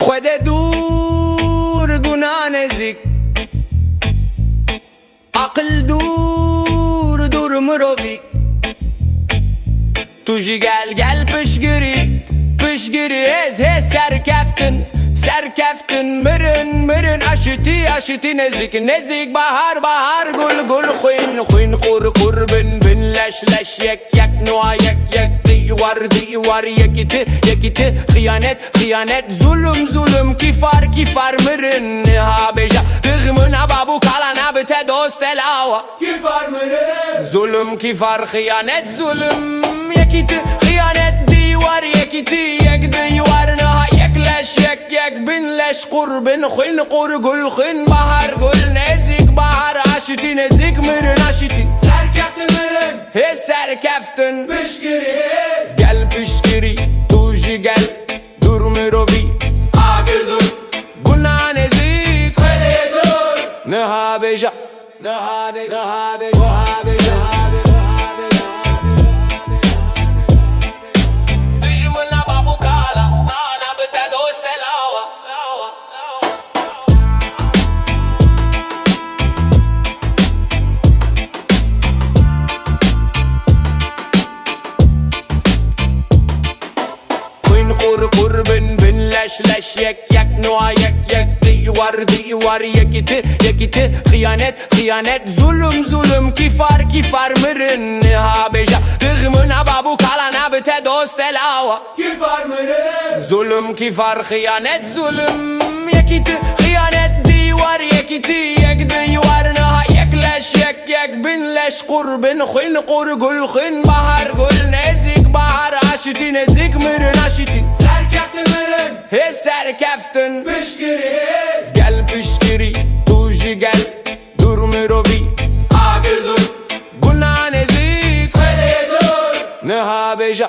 خود دور گناه نزیک عقل دور مروی تو جی گل پشگری ez serkeftin mırın aşiti nezik bahar gul khuyun qur bin leş yek nua yek divar yekiti khiyanet zulüm kifar mırın habeja dıgmına babu kalana bite dost elawa kifar mırın zulüm kifar khiyanet zulüm yekiti khiyanet divar yekiti yek divar naha yek binleş qurbin khuyun qur gul khuyun bahar gul nezik bahar aşiti nezik mırın aşiti serkeftin mırın hez serkeftin pişgiri gel pişgiri tuji gel dur mirovi agil dur günah nezik hede dur nehabeja leş yek nua yek divar yekiti khiyanet zulüm kifar mırın habeja dıgmına babu kalana bite dost elawa kifar mırın zulüm kifar khiyanet zulüm yekiti khiyanet divar yekiti yek divar naha yek binleş qurbin khuyun qur gul khuyun bahar gul nezik bahar aşiti nezik mırın aşiti serkeftin mırın hez serkeftin pişgiri gel pişgiri tuji gel dur mirovi agil dur günah nezik hede dur nehabeja